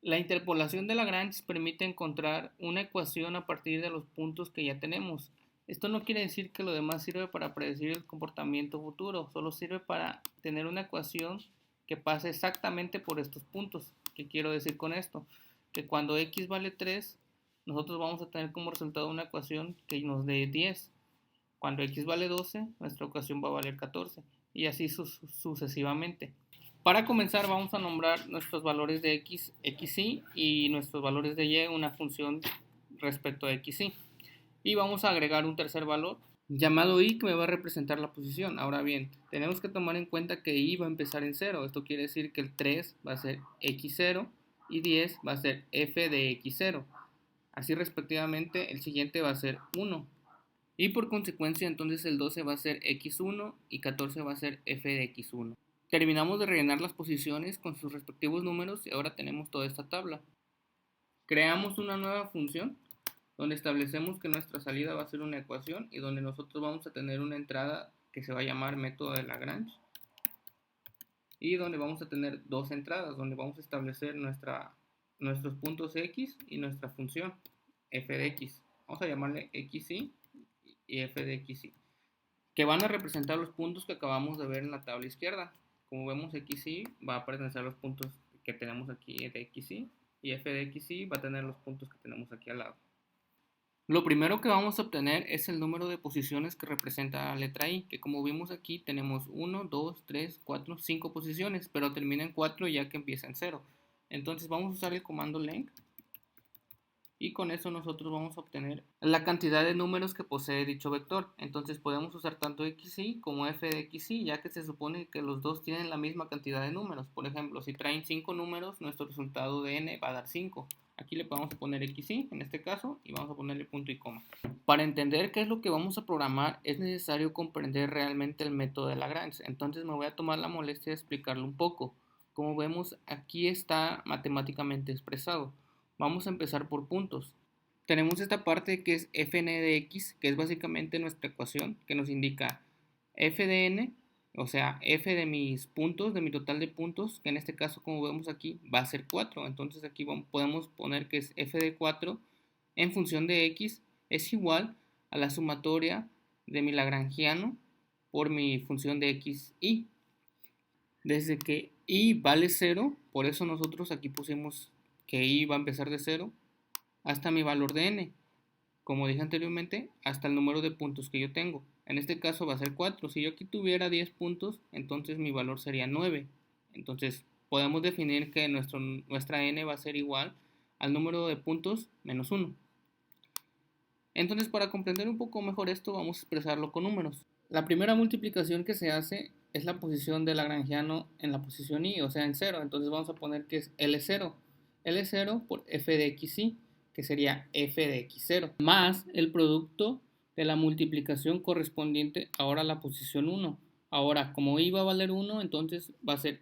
La interpolación de Lagrange permite encontrar una ecuación a partir de los puntos que ya tenemos. Esto no quiere decir que lo demás sirve para predecir el comportamiento futuro, solo sirve para tener una ecuación que pase exactamente por estos puntos. ¿Qué quiero decir con esto? Que cuando x vale 3, nosotros vamos a tener como resultado una ecuación que nos dé 10. Cuando x vale 12, nuestra ecuación va a valer 14 y así sucesivamente. Para comenzar vamos a nombrar nuestros valores de x, xy y nuestros valores de y una función respecto a xy. Y vamos a agregar un tercer valor llamado y que me va a representar la posición. Ahora bien, tenemos que tomar en cuenta que y va a empezar en 0. Esto quiere decir que el 3 va a ser x0 y 10 va a ser f de x0. Así respectivamente el siguiente va a ser 1. Y por consecuencia entonces el 12 va a ser x1 y 14 va a ser f de x1. Terminamos de rellenar las posiciones con sus respectivos números y ahora tenemos toda esta tabla. Creamos una nueva función donde establecemos que nuestra salida va a ser una ecuación y donde nosotros vamos a tener una entrada que se va a llamar método de Lagrange y donde vamos a tener dos entradas donde vamos a establecer nuestros puntos x y nuestra función f de x. Vamos a llamarle xy y f de xy, que van a representar los puntos que acabamos de ver en la tabla izquierda. Como vemos, xy va a pertenecer a los puntos que tenemos aquí de xy y f de xy va a tener los puntos que tenemos aquí al lado. Lo primero que vamos a obtener es el número de posiciones que representa la letra I, que como vimos aquí tenemos 1, 2, 3, 4, 5 posiciones, pero termina en 4 ya que empieza en 0. Entonces vamos a usar el comando length y con eso nosotros vamos a obtener la cantidad de números que posee dicho vector. Entonces podemos usar tanto xy como f de xy, ya que se supone que los dos tienen la misma cantidad de números. Por ejemplo, si traen 5 números, nuestro resultado de n va a dar 5. Aquí le vamos a poner xy en este caso y vamos a ponerle punto y coma. Para entender qué es lo que vamos a programar es necesario comprender realmente el método de Lagrange. Entonces me voy a tomar la molestia de explicarlo un poco. Como vemos, aquí está matemáticamente expresado. Vamos a empezar por puntos. Tenemos esta parte que es fn de x, que es básicamente nuestra ecuación, que nos indica f de n, o sea, f de mis puntos, de mi total de puntos, que en este caso, como vemos aquí, va a ser 4. Entonces aquí podemos poner que es f de 4 en función de x es igual a la sumatoria de mi lagrangiano por mi función de x y. Desde que y vale 0, por eso nosotros aquí pusimos que y va a empezar de 0, hasta mi valor de n. Como dije anteriormente, hasta el número de puntos que yo tengo. En este caso va a ser 4. Si yo aquí tuviera 10 puntos, entonces mi valor sería 9. Entonces podemos definir que nuestra n va a ser igual al número de puntos menos 1. Entonces, para comprender un poco mejor esto, vamos a expresarlo con números. La primera multiplicación que se hace es la posición de lagrangiano en la posición y, o sea, en 0. Entonces vamos a poner que es L0. L0 por f de xy, que sería f de x0, más el producto de la multiplicación correspondiente ahora a la posición 1. Ahora, como y va a valer 1, entonces va a ser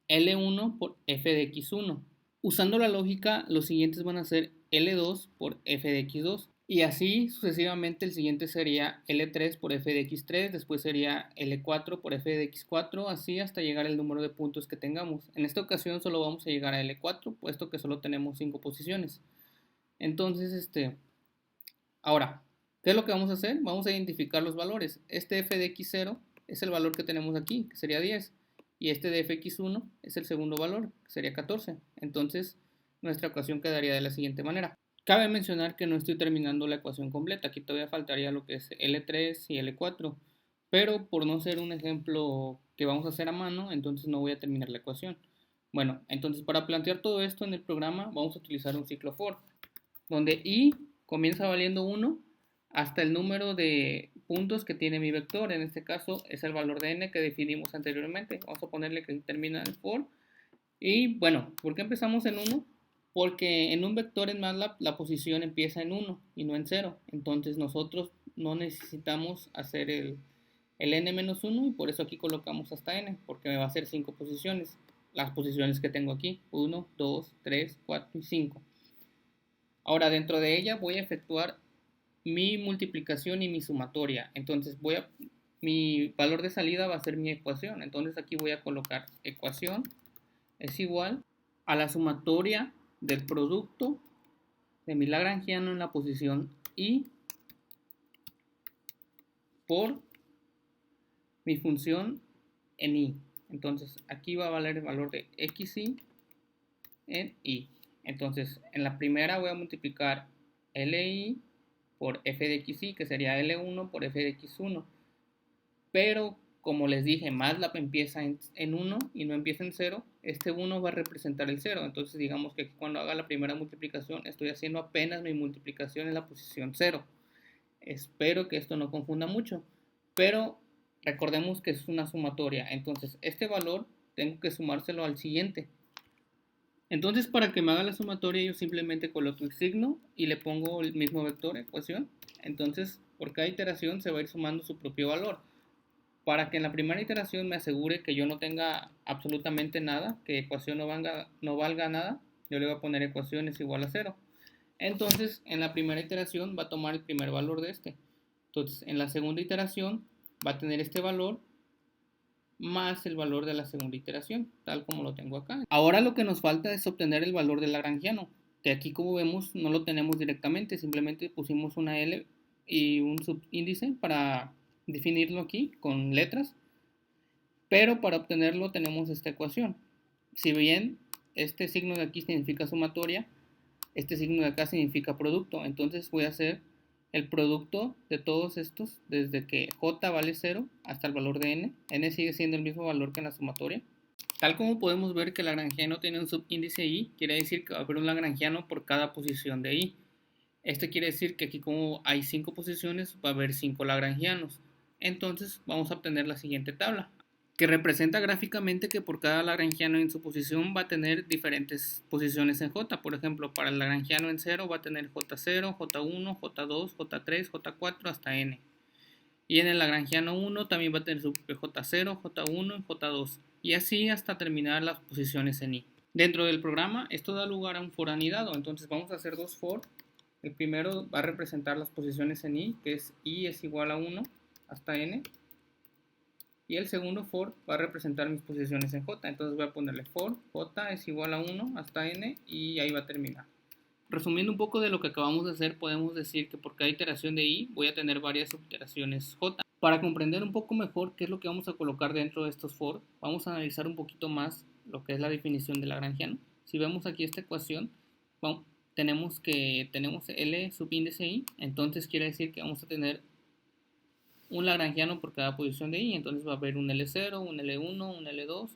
L1 por f de x1. Usando la lógica, los siguientes van a ser L2 por f de x2. Y así sucesivamente el siguiente sería L3 por f de x3, después sería L4 por f de x4, así hasta llegar al número de puntos que tengamos. En esta ocasión solo vamos a llegar a L4, puesto que solo tenemos 5 posiciones. Entonces, ahora, ¿qué es lo que vamos a hacer? Vamos a identificar los valores. Este f de x0 es el valor que tenemos aquí, que sería 10. Y este de fx1 es el segundo valor, que sería 14. Entonces, nuestra ecuación quedaría de la siguiente manera. Cabe mencionar que no estoy terminando la ecuación completa. Aquí todavía faltaría lo que es L3 y L4. Pero por no ser un ejemplo que vamos a hacer a mano, entonces no voy a terminar la ecuación. Bueno, entonces para plantear todo esto en el programa vamos a utilizar un ciclo for, donde i comienza valiendo 1 hasta el número de puntos que tiene mi vector. En este caso es el valor de n que definimos anteriormente. Vamos a ponerle que termina en for. Y bueno, ¿por qué empezamos en 1? Porque en un vector en MATLAB la posición empieza en 1 y no en 0. Entonces nosotros no necesitamos hacer el n-1 y por eso aquí colocamos hasta n, porque me va a hacer 5 posiciones. Las posiciones que tengo aquí, 1, 2, 3, 4 y 5. Ahora dentro de ella voy a efectuar mi multiplicación y mi sumatoria. Entonces mi valor de salida va a ser mi ecuación. Entonces aquí voy a colocar ecuación es igual a la sumatoria del producto de mi lagrangiano en la posición I por mi función en I. Entonces aquí va a valer el valor de xi en I. Entonces en la primera voy a multiplicar Li por f de xi, que sería L1 por f de x1. Pero como les dije, MATLAB empieza en 1 y no empieza en 0, este 1 va a representar el 0. Entonces digamos que cuando haga la primera multiplicación estoy haciendo apenas mi multiplicación en la posición 0. Espero que esto no confunda mucho, pero recordemos que es una sumatoria. Entonces este valor tengo que sumárselo al siguiente. Entonces para que me haga la sumatoria yo simplemente coloco el signo y le pongo el mismo vector, ecuación. Entonces por cada iteración se va a ir sumando su propio valor. Para que en la primera iteración me asegure que yo no tenga absolutamente nada, que ecuación no valga nada, yo le voy a poner ecuación es igual a 0. Entonces, en la primera iteración va a tomar el primer valor de este. Entonces, en la segunda iteración va a tener este valor más el valor de la segunda iteración, tal como lo tengo acá. Ahora lo que nos falta es obtener el valor del lagrangiano, que aquí como vemos no lo tenemos directamente, simplemente pusimos una L y un subíndice para definirlo aquí con letras, pero para obtenerlo tenemos esta ecuación. Si bien este signo de aquí significa sumatoria, este signo de acá significa producto, entonces voy a hacer el producto de todos estos desde que j vale 0 hasta el valor de n sigue siendo el mismo valor que en la sumatoria. Tal como podemos ver que el lagrangiano tiene un subíndice i, quiere decir que va a haber un lagrangiano por cada posición de i. Esto quiere decir que aquí como hay 5 posiciones va a haber 5 lagrangianos. Entonces vamos a obtener la siguiente tabla, que representa gráficamente que por cada lagrangiano en su posición va a tener diferentes posiciones en J. Por ejemplo, para el lagrangiano en 0 va a tener J0, J1, J2, J3, J4 hasta n. Y en el lagrangiano 1 también va a tener su propio J0, J1 y J2. Y así hasta terminar las posiciones en I. Dentro del programa esto da lugar a un for anidado. Entonces vamos a hacer dos for. El primero va a representar las posiciones en I, que es I es igual a 1 hasta n. Y el segundo for va a representar mis posiciones en J. Entonces voy a ponerle for J es igual a 1 hasta n y ahí va a terminar. Resumiendo un poco de lo que acabamos de hacer, podemos decir que por cada iteración de I voy a tener varias subiteraciones J. Para comprender un poco mejor qué es lo que vamos a colocar dentro de estos for, vamos a analizar un poquito más lo que es la definición de lagrangiano. Si vemos aquí esta ecuación, tenemos L subíndice I, entonces quiere decir que vamos a tener un lagrangiano por cada posición de I, entonces va a haber un L0, un L1, un L2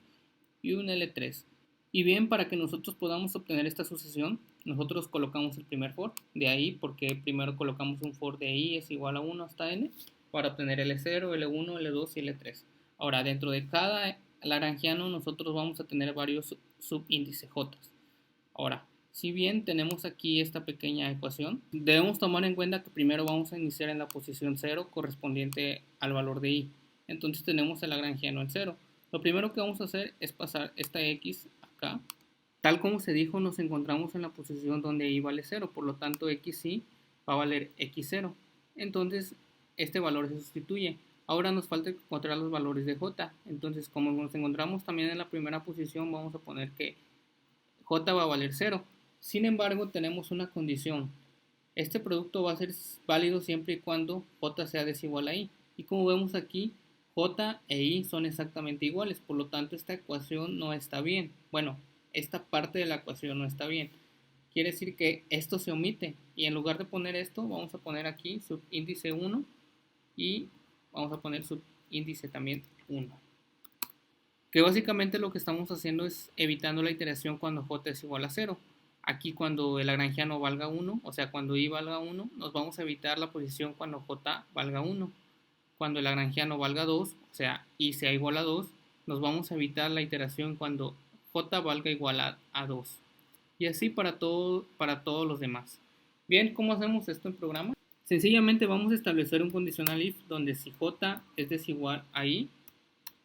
y un L3. Y bien, para que nosotros podamos obtener esta sucesión, nosotros colocamos el primer for, de ahí porque primero colocamos un for de I es igual a 1 hasta n, para obtener L0, L1, L2 y L3. Ahora, dentro de cada lagrangiano nosotros vamos a tener varios subíndices J. Ahora, si bien tenemos aquí esta pequeña ecuación, debemos tomar en cuenta que primero vamos a iniciar en la posición 0 correspondiente al valor de i. Entonces tenemos el lagrangiano en 0. Lo primero que vamos a hacer es pasar esta x acá. Tal como se dijo, nos encontramos en la posición donde i vale 0, por lo tanto xi va a valer x0. Entonces este valor se sustituye. Ahora nos falta encontrar los valores de j. Entonces como nos encontramos también en la primera posición, vamos a poner que j va a valer 0. Sin embargo, tenemos una condición. Este producto va a ser válido siempre y cuando j sea desigual a i. Y como vemos aquí, j e i son exactamente iguales. Por lo tanto, esta ecuación no está bien. Bueno, esta parte de la ecuación no está bien. Quiere decir que esto se omite. Y en lugar de poner esto, vamos a poner aquí subíndice 1 y vamos a poner subíndice también 1. Que básicamente lo que estamos haciendo es evitando la iteración cuando j es igual a 0. Aquí cuando el lagrangiano valga 1, o sea cuando i valga 1, nos vamos a evitar la posición cuando j valga 1. Cuando el lagrangiano valga 2, o sea i sea igual a 2, nos vamos a evitar la iteración cuando j valga igual a 2. Y así para todos los demás. Bien, ¿cómo hacemos esto en programa? Sencillamente vamos a establecer un conditional if donde si j es desigual a i,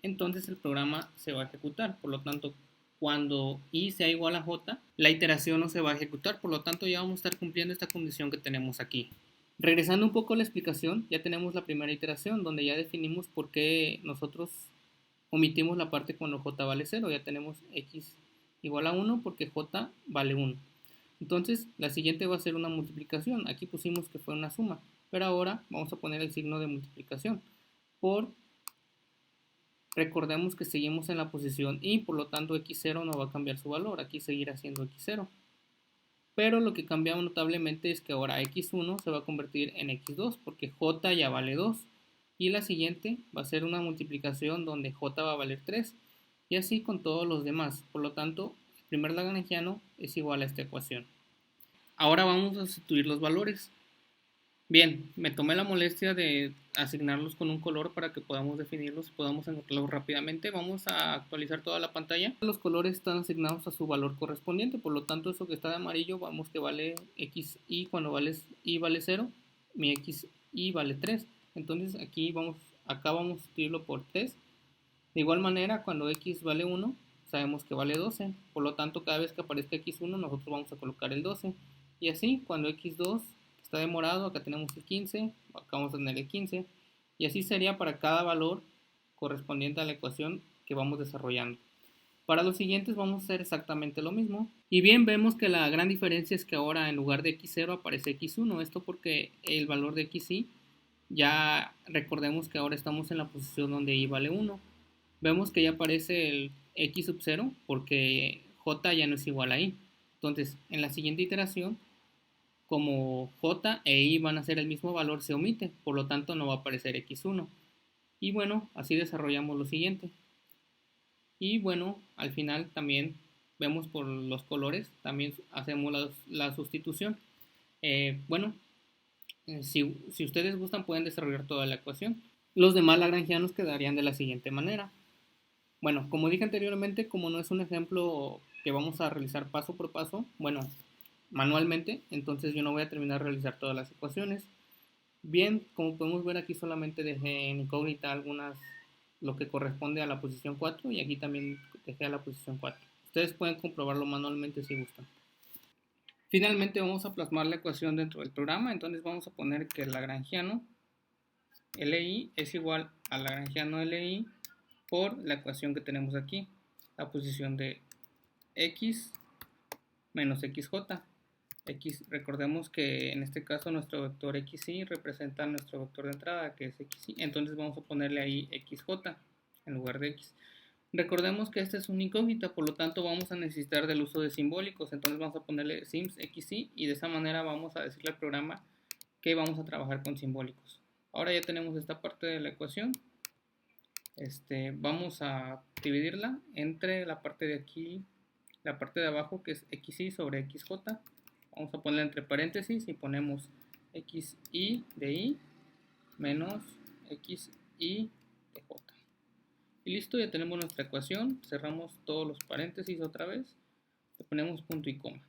entonces el programa se va a ejecutar. Por lo tanto, cuando i sea igual a j, la iteración no se va a ejecutar. Por lo tanto, ya vamos a estar cumpliendo esta condición que tenemos aquí. Regresando un poco a la explicación, ya tenemos la primera iteración donde ya definimos por qué nosotros omitimos la parte cuando j vale 0. Ya tenemos x igual a 1 porque j vale 1. Entonces la siguiente va a ser una multiplicación. Aquí pusimos que fue una suma, pero ahora vamos a poner el signo de multiplicación. Recordemos que seguimos en la posición y por lo tanto x0 no va a cambiar su valor. Aquí seguirá siendo x0. Pero lo que cambia notablemente es que ahora x1 se va a convertir en x2 porque j ya vale 2. Y la siguiente va a ser una multiplicación donde j va a valer 3. Y así con todos los demás. Por lo tanto, el primer lagrangiano es igual a esta ecuación. Ahora vamos a sustituir los valores. Bien, me tomé la molestia de asignarlos con un color para que podamos definirlos y podamos encontrarlos rápidamente. Vamos a actualizar toda la pantalla. Los colores están asignados a su valor correspondiente, por lo tanto eso que está de amarillo vamos que vale xy cuando y vale 0, mi xy vale 3. Entonces acá vamos a sustituirlo por 3. De igual manera, cuando x vale 1, sabemos que vale 12. Por lo tanto, cada vez que aparezca x1, nosotros vamos a colocar el 12. Y así, cuando x2 está de morado, acá tenemos el 15, acá vamos a tener el 15. Y así sería para cada valor correspondiente a la ecuación que vamos desarrollando. Para los siguientes vamos a hacer exactamente lo mismo. Y bien, vemos que la gran diferencia es que ahora en lugar de x0 aparece x1. Esto porque el valor de xy, ya recordemos que ahora estamos en la posición donde y vale 1. Vemos que ya aparece el x sub 0 porque j ya no es igual a y. Entonces, en la siguiente iteración, como j e y van a ser el mismo valor, se omite, por lo tanto no va a aparecer x1. Y bueno, así desarrollamos lo siguiente. Y bueno, al final también vemos por los colores, también hacemos la sustitución. Si ustedes gustan pueden desarrollar toda la ecuación. Los demás lagrangianos quedarían de la siguiente manera. Bueno, como dije anteriormente, como no es un ejemplo que vamos a realizar paso por paso, manualmente, entonces yo no voy a terminar de realizar todas las ecuaciones. Bien, como podemos ver aquí solamente dejé en incógnita lo que corresponde a la posición 4 y aquí también dejé a la posición 4. Ustedes pueden comprobarlo manualmente si gustan. Finalmente vamos a plasmar la ecuación dentro del programa, entonces vamos a poner que el lagrangiano LI es igual al lagrangiano LI por la ecuación que tenemos aquí, la posición de x menos xj. Recordemos que en este caso nuestro vector xy representa nuestro vector de entrada, que es xy, entonces vamos a ponerle ahí xj en lugar de x. Recordemos que esta es una incógnita, por lo tanto vamos a necesitar del uso de simbólicos, entonces vamos a ponerle sims xy y de esa manera vamos a decirle al programa que vamos a trabajar con simbólicos. Ahora ya tenemos esta parte de la ecuación. Vamos a dividirla entre la parte de aquí, la parte de abajo que es xy sobre xj. Vamos a ponerla entre paréntesis y ponemos xy de y menos xy de j. Y listo, ya tenemos nuestra ecuación. Cerramos todos los paréntesis otra vez. Le ponemos punto y coma.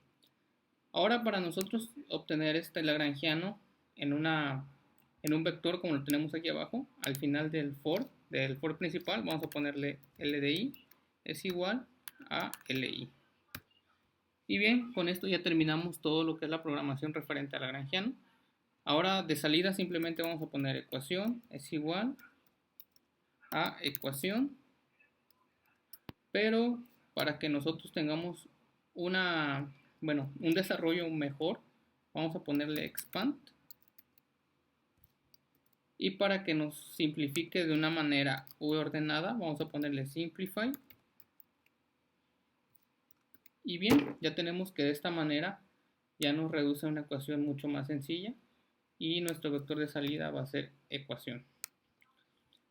Ahora para nosotros obtener este lagrangiano en un vector como lo tenemos aquí abajo, al final del for principal, vamos a ponerle L de i es igual a Li. Y bien, con esto ya terminamos todo lo que es la programación referente al lagrangiano. Ahora de salida simplemente vamos a poner ecuación es igual a ecuación, pero para que nosotros tengamos un desarrollo mejor, vamos a ponerle expand. Y para que nos simplifique de una manera ordenada, vamos a ponerle simplify. Y bien, ya tenemos que de esta manera ya nos reduce a una ecuación mucho más sencilla y nuestro vector de salida va a ser ecuación.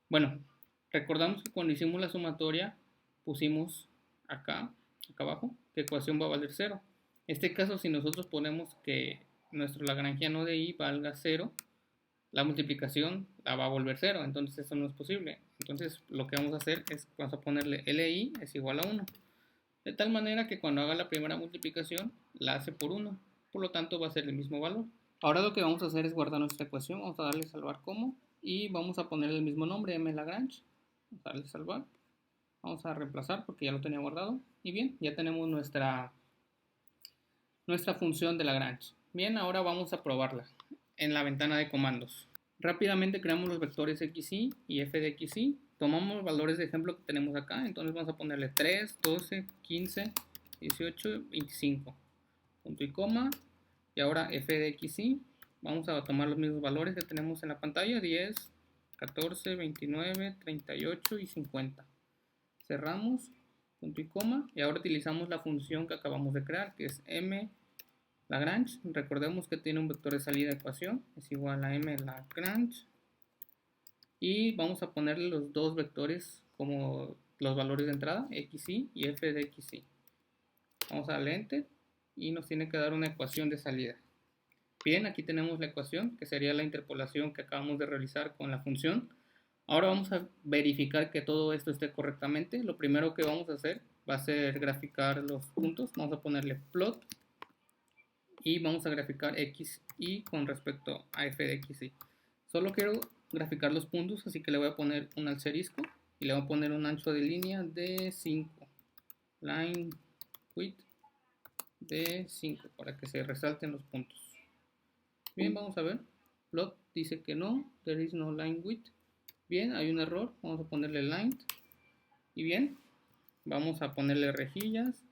Bueno, recordamos que cuando hicimos la sumatoria pusimos acá abajo, que ecuación va a valer 0. En este caso, si nosotros ponemos que nuestro lagrangiano de i valga 0, la multiplicación la va a volver 0, entonces eso no es posible. Entonces lo que vamos a hacer es, vamos a ponerle LI es igual a 1. De tal manera que cuando haga la primera multiplicación, la hace por 1. Por lo tanto va a ser el mismo valor. Ahora lo que vamos a hacer es guardar nuestra ecuación. Vamos a darle salvar como. Y vamos a ponerle el mismo nombre, mLagrange. Vamos a darle salvar. Vamos a reemplazar porque ya lo tenía guardado. Y bien, ya tenemos nuestra función de Lagrange. Bien, ahora vamos a probarla en la ventana de comandos. Rápidamente creamos los vectores xy y f de xy. Tomamos los valores de ejemplo que tenemos acá. Entonces vamos a ponerle 3, 12, 15, 18, 25. Punto y coma. Y ahora f de x, y. Vamos a tomar los mismos valores que tenemos en la pantalla. 10, 14, 29, 38 y 50. Cerramos. Punto y coma. Y ahora utilizamos la función que acabamos de crear, que es m Lagrange. Recordemos que tiene un vector de salida de ecuación. Es igual a m Lagrange. Y vamos a ponerle los dos vectores como los valores de entrada, xy y f de xy. Vamos a darle enter y nos tiene que dar una ecuación de salida. Bien, aquí tenemos la ecuación, que sería la interpolación que acabamos de realizar con la función. Ahora vamos a verificar que todo esto esté correctamente. Lo primero que vamos a hacer va a ser graficar los puntos. Vamos a ponerle plot y vamos a graficar x y con respecto a f de xy. Solo quiero graficar los puntos, así que le voy a poner un asterisco y le voy a poner un ancho de línea de 5. Line width de 5 para que se resalten los puntos. Bien, vamos a ver. Plot dice que no, there is no line width. Bien, hay un error, vamos a ponerle line. Y bien, vamos a ponerle rejillas.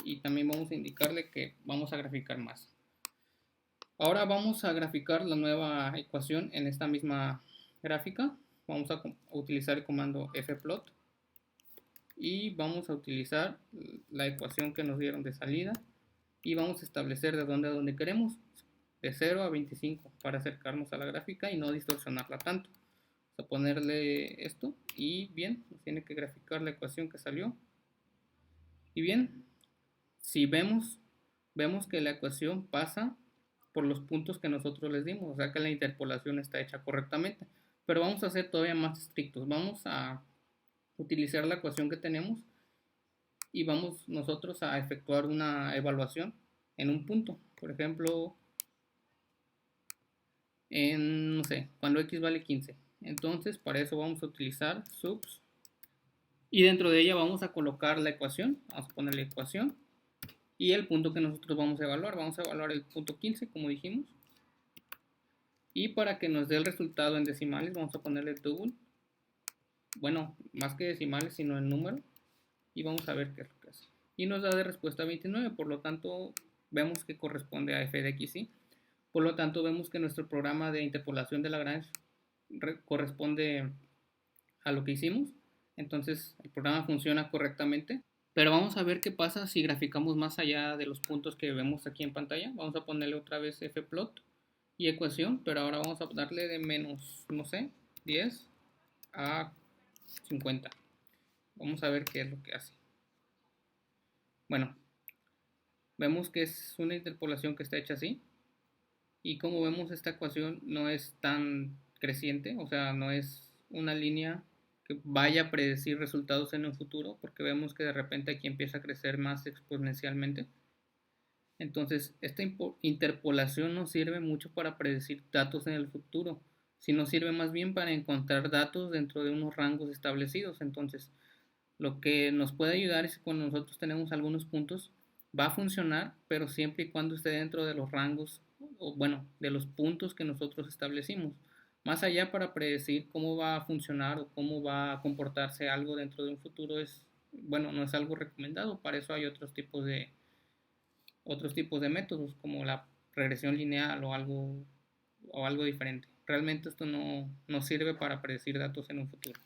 Y también vamos a indicarle que vamos a graficar más. Ahora vamos a graficar la nueva ecuación en esta misma gráfica. Vamos a utilizar el comando fplot. Y vamos a utilizar la ecuación que nos dieron de salida. Y vamos a establecer de dónde a dónde queremos. De 0 a 25 para acercarnos a la gráfica y no distorsionarla tanto. Vamos a ponerle esto y bien, nos tiene que graficar la ecuación que salió. Y bien, si vemos que la ecuación pasa por los puntos que nosotros les dimos, o sea que la interpolación está hecha correctamente. Pero vamos a ser todavía más estrictos. Vamos a utilizar la ecuación que tenemos y vamos nosotros a efectuar una evaluación en un punto. Por ejemplo, no sé, cuando x vale 15. Entonces, para eso vamos a utilizar subs y dentro de ella vamos a colocar la ecuación. Vamos a poner la ecuación y el punto que nosotros vamos a evaluar. Vamos a evaluar el punto 15, como dijimos. Y para que nos dé el resultado en decimales, vamos a ponerle double. Bueno, más que decimales, sino en número. Y vamos a ver qué es lo que hace. Y nos da de respuesta 29, por lo tanto, vemos que corresponde a f de xy. Por lo tanto, vemos que nuestro programa de interpolación de Lagrange corresponde a lo que hicimos. Entonces, el programa funciona correctamente. Pero vamos a ver qué pasa si graficamos más allá de los puntos que vemos aquí en pantalla. Vamos a ponerle otra vez fplot y ecuación, pero ahora vamos a darle de menos, no sé, 10 a 50. Vamos a ver qué es lo que hace. Bueno, vemos que es una interpolación que está hecha así. Y como vemos, esta ecuación no es tan creciente, o sea, no es una línea que vaya a predecir resultados en un futuro, porque vemos que de repente aquí empieza a crecer más exponencialmente. Entonces, esta interpolación no sirve mucho para predecir datos en el futuro, sino sirve más bien para encontrar datos dentro de unos rangos establecidos. Entonces, lo que nos puede ayudar es que cuando nosotros tenemos algunos puntos, va a funcionar, pero siempre y cuando esté dentro de los rangos, o bueno, de los puntos que nosotros establecimos. Más allá para predecir cómo va a funcionar o cómo va a comportarse algo dentro de un futuro es, bueno, no es algo recomendado. Para eso hay otros tipos de métodos como la regresión lineal o algo diferente. Realmente esto no sirve para predecir datos en un futuro.